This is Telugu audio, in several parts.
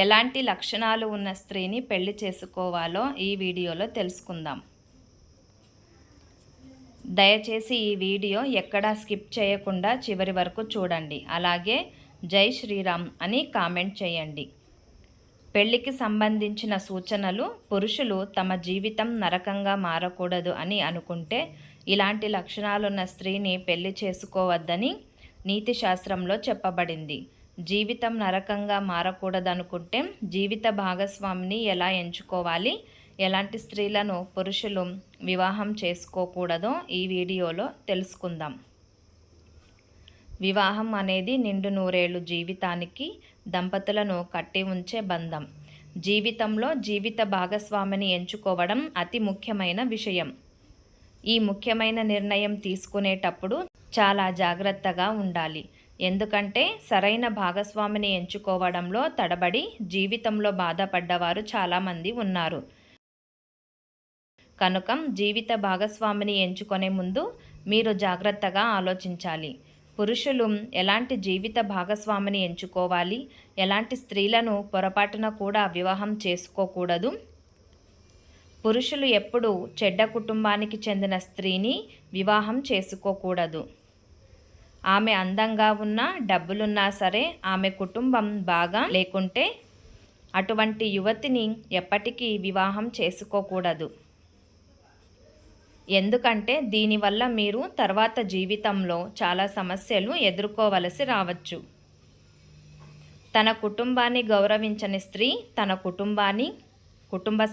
ఎలాంటి లక్షణాలు ఉన్న స్త్రీని పెళ్లి చేసుకోవాలో ఈ వీడియోలో తెలుసుకుందాం. దయచేసి ఈ వీడియో ఎక్కడా స్కిప్ చేయకుండా చివరి వరకు చూడండి. అలాగే జై శ్రీరామ్ అని కామెంట్ చేయండి. పెళ్లికి సంబంధించిన సూచనలు. పురుషులు తమ జీవితం నరకంగా మారకూడదు అని అనుకుంటే ఇలాంటి లక్షణాలున్న స్త్రీని పెళ్లి చేసుకోవద్దని నీతి శాస్త్రంలో చెప్పబడింది. జీవితం నరకంగా మారకూడదనుకుంటే జీవిత భాగస్వామిని ఎలా ఎంచుకోవాలి, ఎలాంటి స్త్రీలను పురుషులు వివాహం చేసుకోకూడదో ఈ వీడియోలో తెలుసుకుందాం. వివాహం అనేది నిండు నూరేళ్లు జీవితానికి దంపతులను కట్టి ఉంచే బంధం. జీవితంలో జీవిత భాగస్వామిని ఎంచుకోవడం అతి ముఖ్యమైన విషయం. ఈ ముఖ్యమైన నిర్ణయం తీసుకునేటప్పుడు చాలా జాగ్రత్తగా ఉండాలి. ఎందుకంటే సరైన భాగస్వామిని ఎంచుకోవడంలో తడబడి జీవితంలో బాధపడ్డవారు చాలామంది ఉన్నారు. కనుక జీవిత భాగస్వామిని ఎంచుకునే ముందు మీరు జాగ్రత్తగా ఆలోచించాలి. పురుషులు ఎలాంటి జీవిత భాగస్వామిని ఎంచుకోవాలి, ఎలాంటి స్త్రీలను పొరపాటున కూడా వివాహం చేసుకోకూడదు. పురుషులు ఎప్పుడూ చెడ్డ కుటుంబానికి చెందిన స్త్రీని వివాహం చేసుకోకూడదు. ఆమె అందంగా ఉన్నా, డబ్బులున్నా సరే ఆమె కుటుంబం బాగా లేకుంటే అటువంటి యువతిని ఎప్పటికీ వివాహం చేసుకోకూడదు. ఎందుకంటే దీనివల్ల మీరు తర్వాత జీవితంలో చాలా సమస్యలు ఎదుర్కోవలసి రావచ్చు. తన కుటుంబాన్ని గౌరవించని స్త్రీ, తన కుటుంబ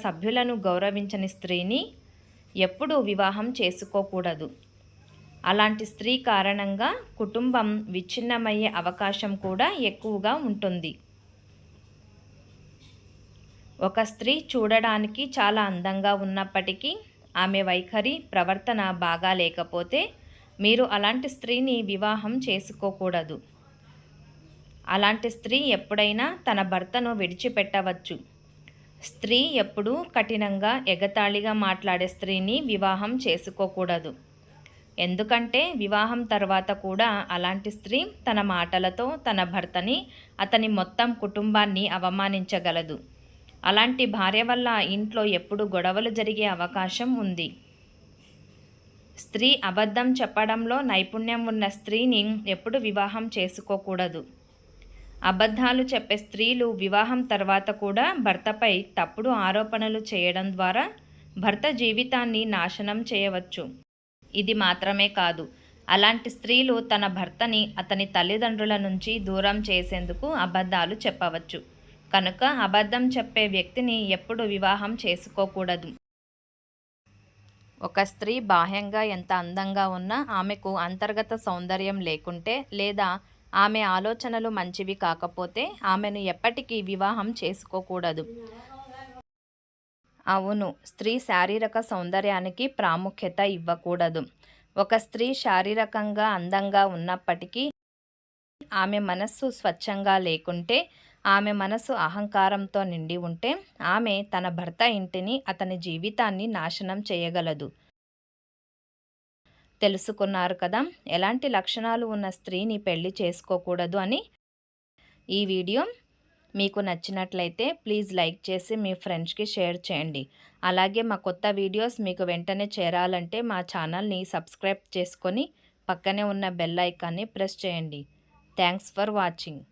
సభ్యులను గౌరవించని స్త్రీని ఎప్పుడూ వివాహం చేసుకోకూడదు. అలాంటి స్త్రీ కారణంగా కుటుంబం విచ్ఛిన్నమయ్యే అవకాశం కూడా ఎక్కువగా ఉంటుంది. ఒక స్త్రీ చూడడానికి చాలా అందంగా ఉన్నప్పటికీ ఆమె వైఖరి, ప్రవర్తన బాగా లేకపోతే మీరు అలాంటి స్త్రీని వివాహం చేసుకోకూడదు. అలాంటి స్త్రీ ఎప్పుడైనా తన భర్తను విడిచిపెట్టవచ్చు. స్త్రీ ఎప్పుడూ కఠినంగా, ఎగతాళిగా మాట్లాడే స్త్రీని వివాహం చేసుకోకూడదు. ఎందుకంటే వివాహం తర్వాత కూడా అలాంటి స్త్రీ తన మాటలతో తన భర్తని, అతని మొత్తం కుటుంబాన్ని అవమానించగలదు. అలాంటి భార్య వల్ల ఇంట్లో ఎప్పుడు గొడవలు జరిగే అవకాశం ఉంది. స్త్రీ అబద్ధం చెప్పడంలో నైపుణ్యం ఉన్న స్త్రీని ఎప్పుడు వివాహం చేసుకోకూడదు. అబద్ధాలు చెప్పే స్త్రీలు వివాహం తర్వాత కూడా భర్తపై తప్పుడు ఆరోపణలు చేయడం ద్వారా భర్త జీవితాన్ని నాశనం చేయవచ్చు. ఇది మాత్రమే కాదు, అలాంటి స్త్రీలు తన భర్తని అతని తల్లిదండ్రుల నుంచి దూరం చేసేందుకు అబద్ధాలు చెప్పవచ్చు. కనుక అబద్ధం చెప్పే వ్యక్తిని ఎప్పుడు వివాహం చేసుకోకూడదు. ఒక స్త్రీ బాహ్యంగా ఎంత అందంగా ఉన్నా ఆమెకు అంతర్గత సౌందర్యం లేకుంటే, లేదా ఆమె ఆలోచనలు మంచివి కాకపోతే ఆమెను ఎప్పటికీ వివాహం చేసుకోకూడదు. అవును, స్త్రీ శారీరక సౌందర్యానికి ప్రాముఖ్యత ఇవ్వకూడదు. ఒక స్త్రీ శారీరకంగా అందంగా ఉన్నప్పటికీ ఆమె మనస్సు స్వచ్ఛంగా లేకుంటే, ఆమె మనసు అహంకారంతో నిండి ఉంటే ఆమె తన భర్త ఇంటిని, అతని జీవితాన్ని నాశనం చేయగలదు. తెలుసుకున్నారు కదా ఎలాంటి లక్షణాలు ఉన్న స్త్రీని పెళ్లి చేసుకోకూడదు అని. ఈ వీడియో మీకు నచ్చినట్లయితే ప్లీజ్ లైక్ చేసి మీ ఫ్రెండ్స్కి షేర్ చేయండి. అలాగే మా కొత్త వీడియోస్ మీకు వెంటనే చేరాలంటే మా ఛానల్ని సబ్స్క్రైబ్ చేసుకొని పక్కనే ఉన్న బెల్ ఐకాన్ని ప్రెస్ చేయండి. Thanks for watching.